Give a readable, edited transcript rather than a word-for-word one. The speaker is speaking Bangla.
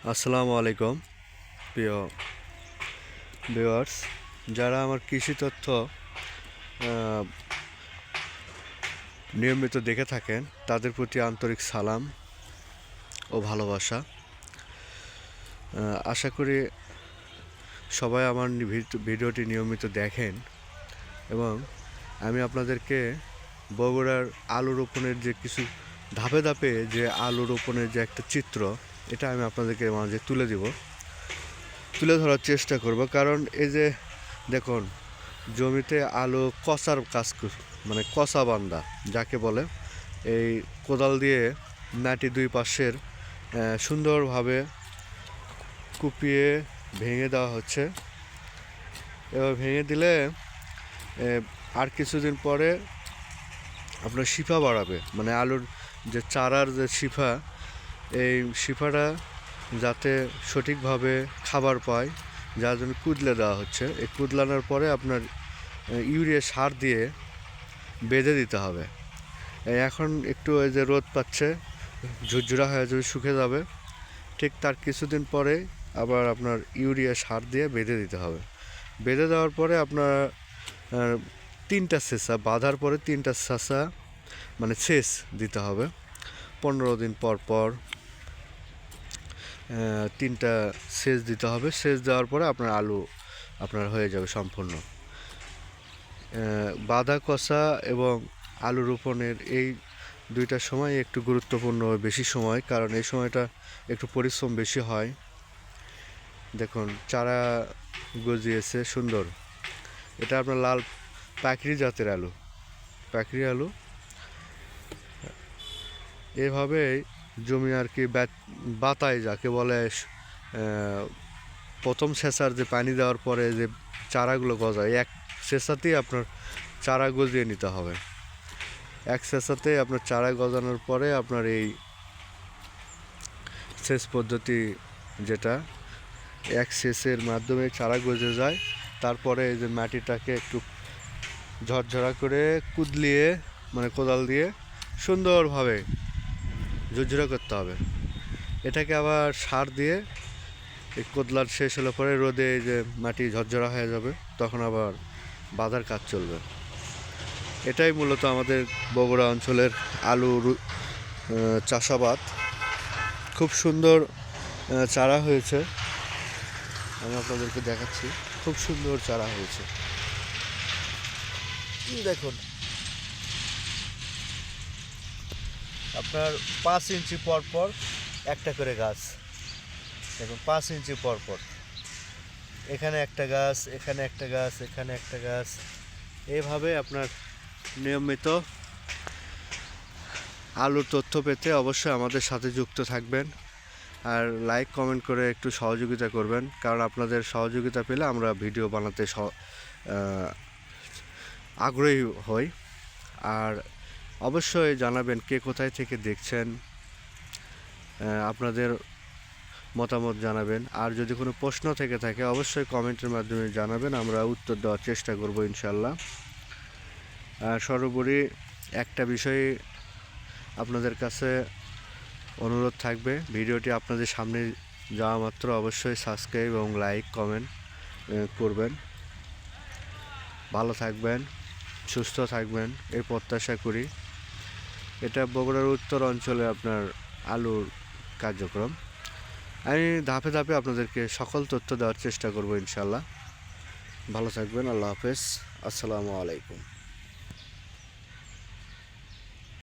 আসসালামু আলাইকুম প্রিয় ভিউয়ার্স, যারা আমার কৃষি তথ্য নিয়মিত দেখে থাকেন তাদের প্রতি আন্তরিক সালাম ও ভালোবাসা। আশা করি সবাই আমার ভিডিওটি নিয়মিত দেখেন এবং আমি আপনাদেরকে বগুড়ার আলু রোপণের যে কিছু ধাপে ধাপে যে আলু রোপণের যে একটা চিত্র, এটা আমি আপনাদেরকে মাঝে তুলে ধরার চেষ্টা করব। কারণ এই যে দেখুন, জমিতে আলু কষার মানে কষা বান্দা যাকে বলে, এই কোদাল দিয়ে মাটি দুই পাশের সুন্দরভাবে কুপিয়ে ভেঙে দেওয়া হচ্ছে। এবার ভেঙে দিলে আর কিছুদিন পরে আপনার শিফা বাড়াবে, মানে আলুর যে চারার যে শিফা, এই শিফাটা যাতে সঠিকভাবে খাবার পায়, যার জন্য কুদলে দেওয়া হচ্ছে। এই কুদলানোর পরে আপনার ইউরিয়া সার দিয়ে বেঁধে দিতে হবে। এখন একটু এই যে রোদ পাচ্ছে, ঝুরঝুরা হয়ে যাবে, শুকে যাবে, ঠিক তার কিছুদিন পরে আবার আপনার ইউরিয়া সার দিয়ে বেঁধে দিতে হবে। বেঁধে দেওয়ার পরে আপনার তিনটা সেচা বাঁধার পরে তিনটা সেচা মানে সেচ দিতে হবে। 15 দিন পর পর তিনটা সেচ দিতে হবে। সেচ দেওয়ার পরে আপনার আলু আপনার হয়ে যাবে সম্পূর্ণ। বাঁধা কষা এবং আলু রোপণের এই দুইটা সময় একটু গুরুত্বপূর্ণ, বেশি সময়, কারণ এই সময়টা একটু পরিশ্রম বেশি হয়। দেখুন চারা গজিয়েছে সুন্দর। এটা আপনার লাল পাকড়ি জাতের আলু, পাকড়ি আলু। এভাবেই জমি আর কি বাতায় যাকে বলে, প্রথম সেচার যে পানি দেওয়ার পরে যে চারাগুলো গজায়, এক সেচাতেই আপনার চারা গজিয়ে নিতে হবে। এক সেচাতে আপনার চারা গজানোর পরে আপনার এই সেচ পদ্ধতি, যেটা এক সেচের মাধ্যমে চারা গজে যায়, তারপরে এই যে মাটিটাকে একটু ঝরঝরা করে কুদলিয়ে, মানে কোদাল দিয়ে সুন্দরভাবে ঝরঝরা করতে হবে। এটাকে আবার সার দিয়ে এই কোদলার শেষ হলে পরে রোদে এই যে মাটি ঝরঝরা হয়ে যাবে, তখন আবার বাঁধার কাজ চলবে। এটাই মূলত আমাদের বগুড়া অঞ্চলের আলু চাষাবাদ। খুব সুন্দর চারা হয়েছে, আমি আপনাদেরকে দেখাচ্ছি। খুব সুন্দর চারা হয়েছে, দেখুন। আপনার 5 ইঞ্চি পর পর একটা করে গাছ, দেখুন 5 ইঞ্চি পর পর এখানে একটা গাছ, এখানে একটা গাছ, এখানে একটা গাছ। এইভাবে আপনার নিয়মিত আলুর তথ্য পেতে অবশ্যই আমাদের সাথে যুক্ত থাকবেন, আর লাইক কমেন্ট করে একটু সহযোগিতা করবেন, কারণ আপনাদের সহযোগিতা পেলে আমরা ভিডিও বানাতে আগ্রহী হই। আর অবশ্যই জানাবেন কে কোথায় থেকে দেখছেন, আপনাদের মতামত জানাবেন। আর যদি কোনো প্রশ্ন থেকে থাকে অবশ্যই কমেন্টের মাধ্যমে জানাবেন, আমরা উত্তর দেওয়ার চেষ্টা করব ইনশাল্লাহ। আর সর্বোপরি একটা বিষয় আপনাদের কাছে অনুরোধ থাকবে, ভিডিওটি আপনাদের সামনে যাওয়া মাত্র অবশ্যই সাবস্ক্রাইব এবং লাইক কমেন্ট করবেন। ভালো থাকবেন, সুস্থ থাকবেন এই প্রত্যাশা করি। এটা বগুড়ার উত্তর অঞ্চলে আপনার আলুর কার্যক্রম। আমি ধাপে ধাপে আপনাদেরকে সকল তথ্য দেওয়ার চেষ্টা করব ইনশাল্লাহ। ভালো থাকবেন, আল্লাহ হাফেজ, আসসালামু আলাইকুম।